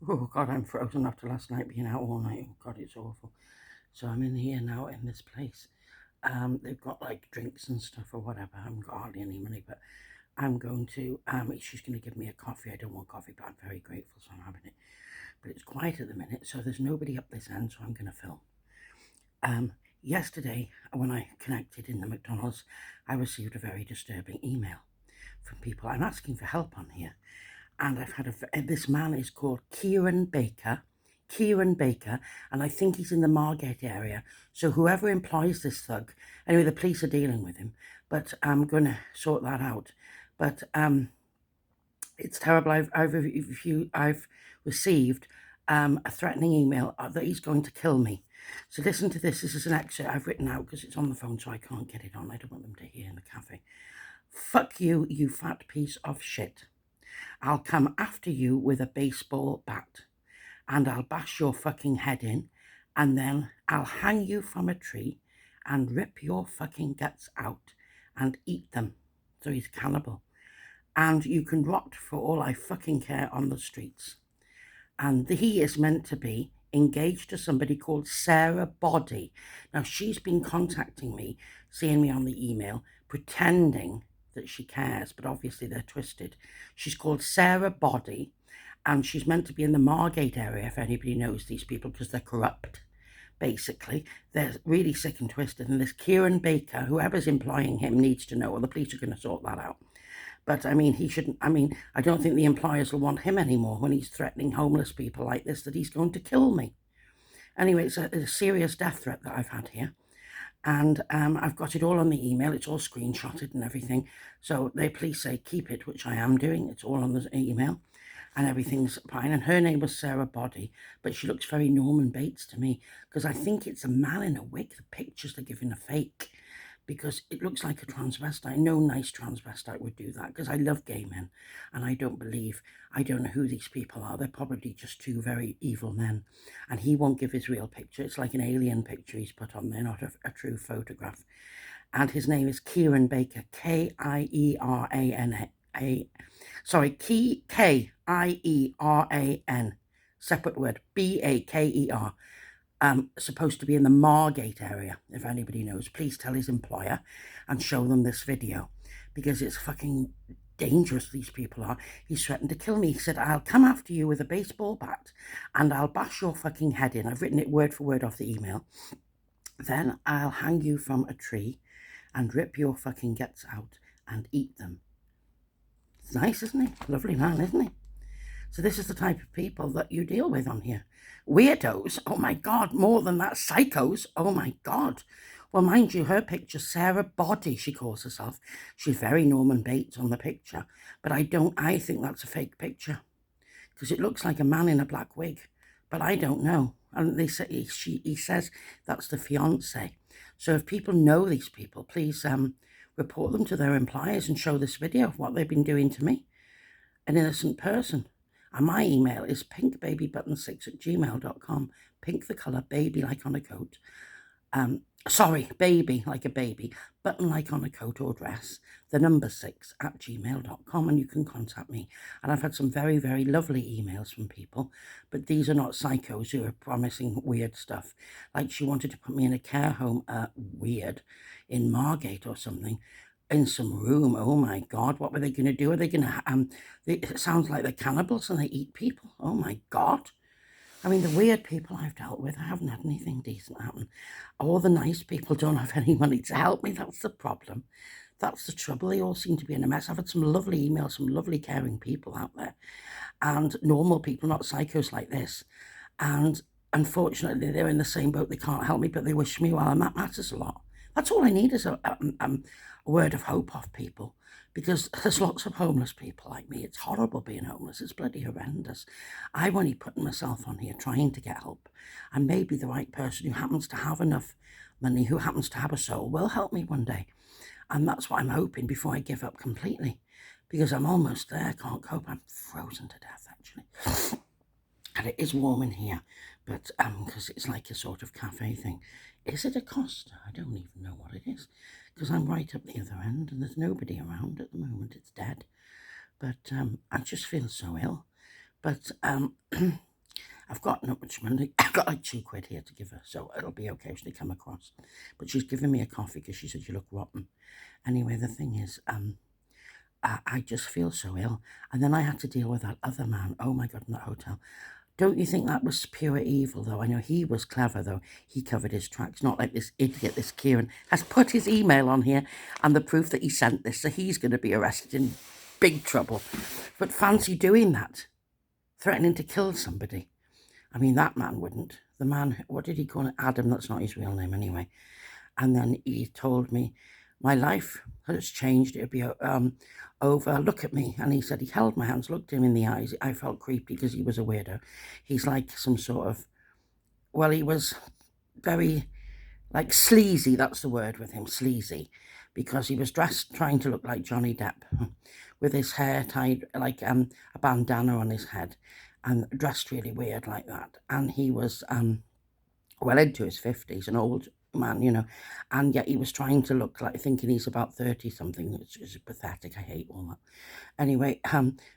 Oh God, I'm frozen after last night being out all night. Oh God, it's awful. So I'm in here now in this place. They've got like drinks and stuff or whatever. I haven't got hardly any money, but I'm going to. She's going to give me a coffee. I don't want coffee, but I'm very grateful, so I'm having it. But it's quiet at the minute, so there's nobody up this end, so I'm going to film. Yesterday, when I connected in the McDonald's, I received a very disturbing email from people. I'm asking for help on here, and I've had this man is called Kieran Baker. Kieran Baker, and I think he's in the Margate area. So whoever employs this thug, anyway, the police are dealing with him, but I'm going to sort that out. But it's terrible. I've received a threatening email that he's going to kill me. So listen to this. This is an excerpt I've written out because it's on the phone, so I can't get it on. I don't want them to hear in the cafe. Fuck you, you fat piece of shit. I'll come after you with a baseball bat and I'll bash your fucking head in and then I'll hang you from a tree and rip your fucking guts out and eat them. So he's a cannibal. And you can rot for all I fucking care on the streets. And he is meant to be engaged to somebody called Sarah Body. Now, she's been contacting me, seeing me on the email, pretending that she cares, but obviously they're twisted. She's called Sarah Body, and she's meant to be in the Margate area, if anybody knows these people, because they're corrupt. Basically, they're really sick and twisted. And this Kieran Baker, whoever's employing him, needs to know, or the police are going to sort that out. But I mean, he shouldn't. I mean, I don't think the employers will want him anymore when he's threatening homeless people like this, that he's going to kill me. Anyway, it's a serious death threat that I've had here. And I've got it all on the email. It's all screenshotted and everything. So the police say keep it, which I am doing. It's all on the email. And everything's fine. And her name was Sarah Body, but she looks very Norman Bates to me because I think it's a man in a wig. The pictures they're giving are fake because it looks like a transvestite. No nice transvestite would do that because I love gay men and I don't know who these people are. They're probably just two very evil men and he won't give his real picture. It's like an alien picture he's put on there, not a true photograph. And his name is Kieran Baker, Kieran, sorry, Kieran, separate word, Baker. Supposed to be in the Margate area. If anybody knows, please tell his employer and show them this video because it's fucking dangerous. These people are. He's threatened to kill me. He said, I'll come after you with a baseball bat and I'll bash your fucking head in. I've written it word for word off the email. Then I'll hang you from a tree and rip your fucking guts out and eat them. It's nice, isn't he? Lovely man, isn't he? So this is the type of people that you deal with on here. Weirdos, oh my God, more than that, psychos, oh my God. Well, mind you, her picture, Sarah Body, she calls herself. She's very Norman Bates on the picture, but I think that's a fake picture because it looks like a man in a black wig, but I don't know. And they say he says that's the fiance. So if people know these people, please report them to their employers and show this video of what they've been doing to me, an innocent person. And my email is pinkbabybutton6@gmail.com. Pink the colour, baby like on a coat. Sorry, baby like a baby, button like on a coat or dress, the number 6@gmail.com, and you can contact me. And I've had some very, very lovely emails from people, but these are not psychos who are promising weird stuff. Like she wanted to put me in a care home, weird, in Margate or something, in some room. Oh my God, what were they going to do? Are they going to, it sounds like they're cannibals and they eat people. Oh my God. I mean, the weird people I've dealt with, I haven't had anything decent happen. All the nice people don't have any money to help me. That's the problem. That's the trouble. They all seem to be in a mess. I've had some lovely emails, some lovely caring people out there, and normal people, not psychos like this. And unfortunately, they're in the same boat. They can't help me, but they wish me well, and that matters a lot. That's all I need is a word of hope off people, because there's lots of homeless people like me. It's horrible being homeless. It's bloody horrendous. I'm only putting myself on here trying to get help, and maybe the right person who happens to have enough money, who happens to have a soul, will help me one day. And that's what I'm hoping before I give up completely, because I'm almost there. I can't cope. I'm frozen to death, actually. And it is warm in here, but because it's like a sort of cafe thing. Is it a Costa? I don't even know what it is, because I'm right up the other end and there's nobody around at the moment. It's dead. But I just feel so ill. But I've got not much money. I've got like £2 here to give her, so it'll be okay if they come across. But she's giving me a coffee because she said you look rotten. Anyway, the thing is, I just feel so ill. And then I had to deal with that other man. Oh my God, in that hotel. Don't you think that was pure evil, though? I know he was clever, though. He covered his tracks, not like this idiot, this Kieran, has put his email on here and the proof that he sent this, so he's going to be arrested in big trouble. But fancy doing that, threatening to kill somebody. I mean, that man wouldn't. The man, what did he call it? Adam, that's not his real name anyway. And then he told me, my life has changed. It'll be over. Look at me. And he said he held my hands, looked him in the eyes. I felt creepy because he was a weirdo. He's like some sort of, well, he was very, like sleazy. That's the word with him, sleazy. Because he was dressed trying to look like Johnny Depp with his hair tied like a bandana on his head and dressed really weird like that. And he was well into his 50s, an old man, you know, and yet he was trying to look like, thinking he's about 30 something, which is pathetic. I hate all that. Anyway,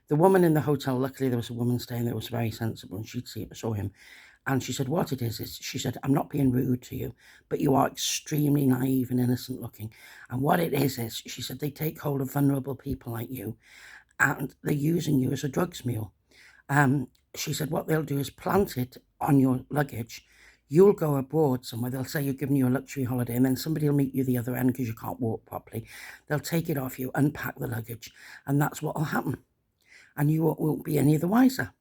the woman in the hotel, luckily there was a woman staying there, was very sensible, and saw him, and she said, what it is she said, I'm not being rude to you, but you are extremely naive and innocent looking, and what it is she said, they take hold of vulnerable people like you, and they're using you as a drugs mule. She said, what they'll do is plant it on your luggage. You'll go abroad somewhere. They'll say you're giving you a luxury holiday, and then somebody will meet you the other end because you can't walk properly. They'll take it off you, unpack the luggage, and that's what will happen. And you won't be any the wiser.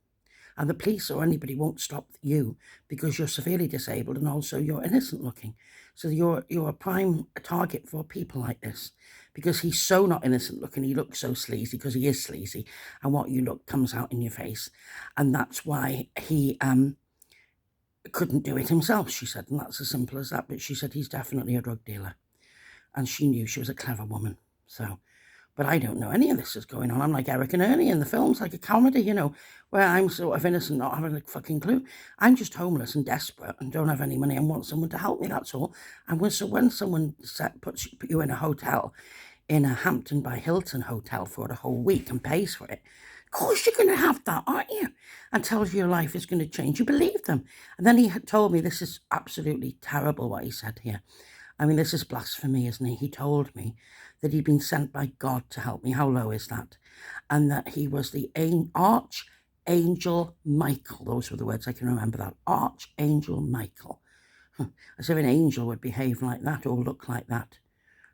And the police or anybody won't stop you because you're severely disabled and also you're innocent looking. So you're a prime target for people like this, because he's so not innocent looking. He looks so sleazy because he is sleazy, and what you look comes out in your face. And that's why he couldn't do it himself, she said, and that's as simple as that. But she said he's definitely a drug dealer, and she knew she was a clever woman. So, but I don't know any of this is going on. I'm like Eric and Ernie in the films, like a comedy, you know, where I'm sort of innocent, not having a fucking clue. I'm just homeless and desperate and don't have any money and want someone to help me, that's all. And so when someone put you in a hotel, in a Hampton by Hilton hotel for a whole week and pays for it, of course you're going to have that, aren't you? And tells you your life is going to change. You believe them. And then he had told me, this is absolutely terrible what he said here. I mean, this is blasphemy, isn't he? He told me that he'd been sent by God to help me. How low is that? And that he was the Archangel Michael. Those were the words I can remember, that. Archangel Michael. As if an angel would behave like that or look like that.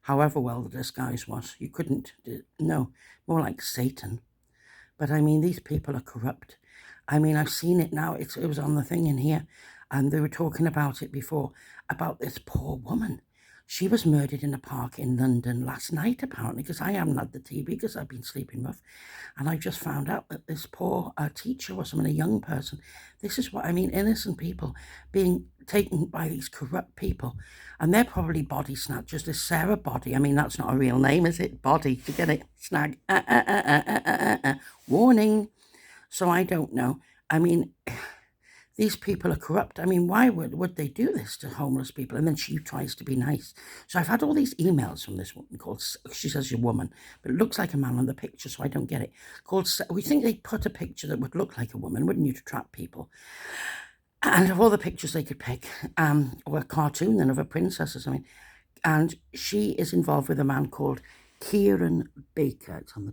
However well the disguise was. You couldn't, no, more like Satan. But I mean, these people are corrupt. I mean, I've seen it now. It was on the thing in here, and they were talking about it before, about this poor woman. She was murdered in a park in London last night, apparently, because I haven't had the TV because I've been sleeping rough. And I just found out that this poor teacher or someone, a young person, this is what I mean, innocent people being taken by these corrupt people. And they're probably body snatchers. This Sarah Body, I mean, that's not a real name, is it? Body, you get it? Snag. Warning. So I don't know. I mean, these people are corrupt. I mean, why would they do this to homeless people? And then she tries to be nice. So I've had all these emails from this woman called, she says she's a woman, but it looks like a man on the picture, so I don't get it. We think they'd put a picture that would look like a woman, wouldn't you, to trap people? And of all the pictures they could pick, or a cartoon then of a princess or something. And she is involved with a man called Kieran Baker. It's on the